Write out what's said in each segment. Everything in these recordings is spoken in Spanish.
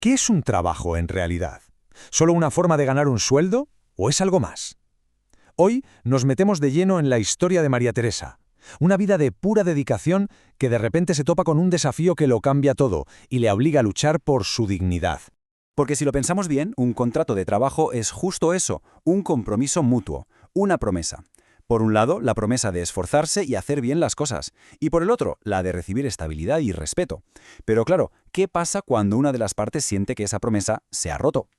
¿Qué es un trabajo en realidad? ¿Solo una forma de ganar un sueldo o es algo más? Hoy nos metemos de lleno en la historia de María Teresa, una vida de pura dedicación que de repente se topa con un desafío que lo cambia todo y le obliga a luchar por su dignidad. Porque si lo pensamos bien, un contrato de trabajo es justo eso, un compromiso mutuo, una promesa. Por un lado, la promesa de esforzarse y hacer bien las cosas, y por el otro, la de recibir estabilidad y respeto. Pero claro, ¿qué pasa cuando una de las partes siente que esa promesa se ha roto?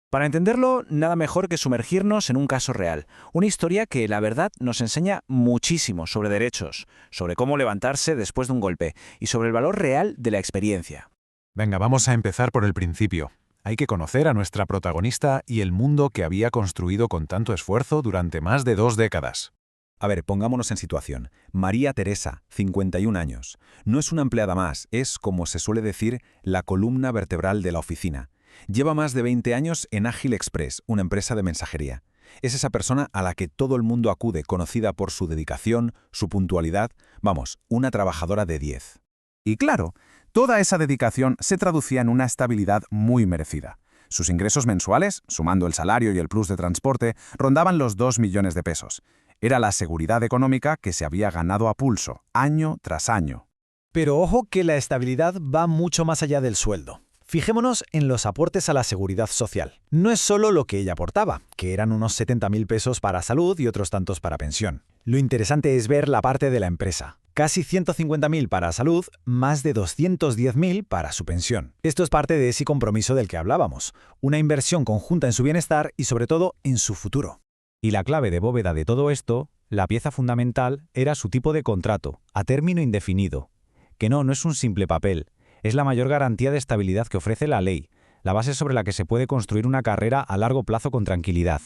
Para entenderlo, nada mejor que sumergirnos en un caso real, una historia que, la verdad, nos enseña muchísimo sobre derechos, sobre cómo levantarse después de un golpe y sobre el valor real de la experiencia. Venga, vamos a empezar por el principio. Hay que conocer a nuestra protagonista y el mundo que había construido con tanto esfuerzo durante más de 2 décadas. A ver, pongámonos en situación. María Teresa, 51 años. No es una empleada más, es, como se suele decir, la columna vertebral de la oficina. Lleva más de 20 años en Ágil Express, una empresa de mensajería. Es esa persona a la que todo el mundo acude, conocida por su dedicación, su puntualidad, vamos, una trabajadora de 10. Y claro, toda esa dedicación se traducía en una estabilidad muy merecida. Sus ingresos mensuales, sumando el salario y el plus de transporte, rondaban los 2 millones de pesos. Era la seguridad económica que se había ganado a pulso, año tras año. Pero ojo que la estabilidad va mucho más allá del sueldo. Fijémonos en los aportes a la seguridad social. No es solo lo que ella aportaba, que eran unos 70.000 pesos para salud y otros tantos para pensión. Lo interesante es ver la parte de la empresa. Casi 150.000 para salud, más de 210.000 para su pensión. Esto es parte de ese compromiso del que hablábamos, una inversión conjunta en su bienestar y sobre todo en su futuro. Y la clave de bóveda de todo esto, la pieza fundamental, era su tipo de contrato, a término indefinido. Que no es un simple papel, es la mayor garantía de estabilidad que ofrece la ley, la base sobre la que se puede construir una carrera a largo plazo con tranquilidad.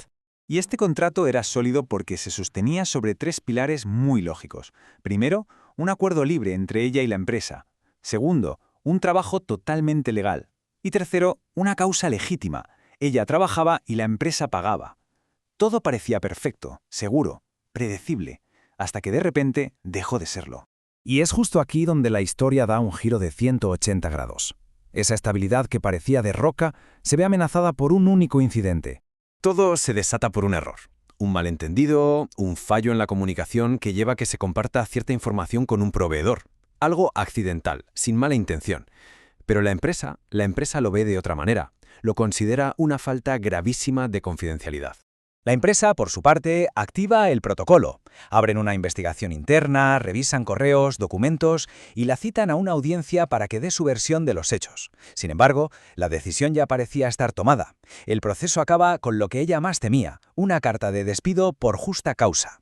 Y este contrato era sólido porque se sostenía sobre 3 pilares muy lógicos. Primero, un acuerdo libre entre ella y la empresa. Segundo, un trabajo totalmente legal. Y tercero, una causa legítima. Ella trabajaba y la empresa pagaba. Todo parecía perfecto, seguro, predecible, hasta que de repente dejó de serlo. Y es justo aquí donde la historia da un giro de 180 grados. Esa estabilidad que parecía de roca se ve amenazada por un único incidente. Todo se desata por un error. Un malentendido, un fallo en la comunicación que lleva a que se comparta cierta información con un proveedor. Algo accidental, sin mala intención. Pero la empresa lo ve de otra manera. Lo considera una falta gravísima de confidencialidad. La empresa, por su parte, activa el protocolo. Abren una investigación interna, revisan correos, documentos y la citan a una audiencia para que dé su versión de los hechos. Sin embargo, la decisión ya parecía estar tomada. El proceso acaba con lo que ella más temía, una carta de despido por justa causa.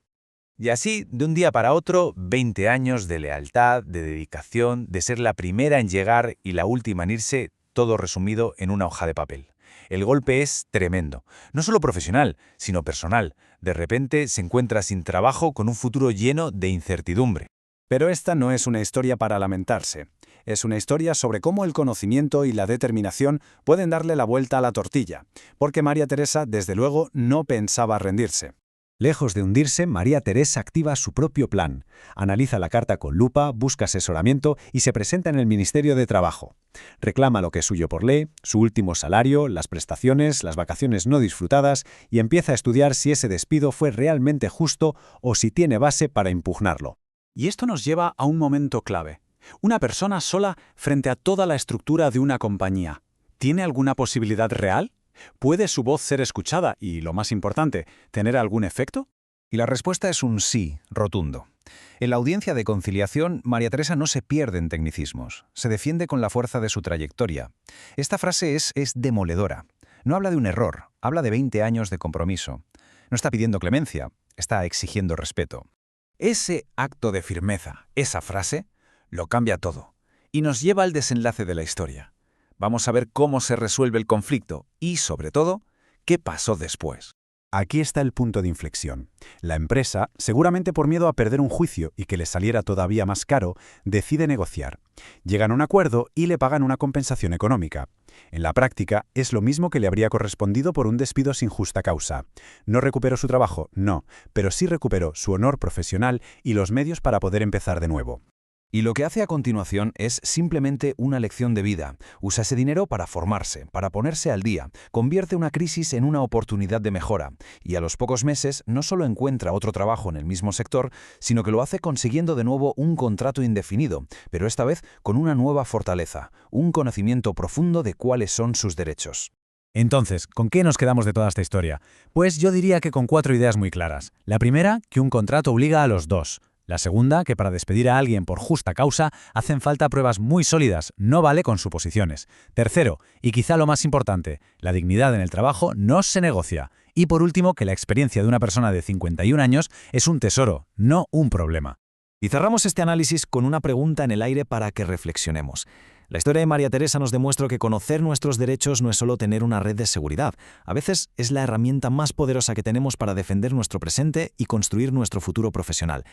Y así, de un día para otro, 20 años de lealtad, de dedicación, de ser la primera en llegar y la última en irse, todo resumido en una hoja de papel. El golpe es tremendo, no solo profesional, sino personal. De repente se encuentra sin trabajo con un futuro lleno de incertidumbre. Pero esta no es una historia para lamentarse. Es una historia sobre cómo el conocimiento y la determinación pueden darle la vuelta a la tortilla, porque María Teresa, desde luego, no pensaba rendirse. Lejos de hundirse, María Teresa activa su propio plan. Analiza la carta con lupa, busca asesoramiento y se presenta en el Ministerio de Trabajo. Reclama lo que es suyo por ley, su último salario, las prestaciones, las vacaciones no disfrutadas y empieza a estudiar si ese despido fue realmente justo o si tiene base para impugnarlo. Y esto nos lleva a un momento clave. Una persona sola frente a toda la estructura de una compañía. ¿Tiene alguna posibilidad real? ¿Puede su voz ser escuchada y, lo más importante, tener algún efecto? Y la respuesta es un sí, rotundo. En la audiencia de conciliación, María Teresa no se pierde en tecnicismos. Se defiende con la fuerza de su trayectoria. Esta frase es demoledora. No habla de un error, habla de 20 años de compromiso. No está pidiendo clemencia, está exigiendo respeto. Ese acto de firmeza, esa frase, lo cambia todo. Y nos lleva al desenlace de la historia. Vamos a ver cómo se resuelve el conflicto y, sobre todo, qué pasó después. Aquí está el punto de inflexión. La empresa, seguramente por miedo a perder un juicio y que le saliera todavía más caro, decide negociar. Llegan a un acuerdo y le pagan una compensación económica. En la práctica, es lo mismo que le habría correspondido por un despido sin justa causa. No recuperó su trabajo, no, pero sí recuperó su honor profesional y los medios para poder empezar de nuevo. Y lo que hace a continuación es simplemente una lección de vida. Usa ese dinero para formarse, para ponerse al día, convierte una crisis en una oportunidad de mejora, y a los pocos meses no solo encuentra otro trabajo en el mismo sector, sino que lo hace consiguiendo de nuevo un contrato indefinido, pero esta vez con una nueva fortaleza, un conocimiento profundo de cuáles son sus derechos. Entonces, ¿con qué nos quedamos de toda esta historia? Pues yo diría que con 4 ideas muy claras. La primera, que un contrato obliga a los dos. La segunda, que para despedir a alguien por justa causa hacen falta pruebas muy sólidas, no vale con suposiciones. Tercero, y quizá lo más importante, la dignidad en el trabajo no se negocia. Y por último, que la experiencia de una persona de 51 años es un tesoro, no un problema. Y cerramos este análisis con una pregunta en el aire para que reflexionemos. La historia de María Teresa nos demuestra que conocer nuestros derechos no es solo tener una red de seguridad. A veces es la herramienta más poderosa que tenemos para defender nuestro presente y construir nuestro futuro profesional.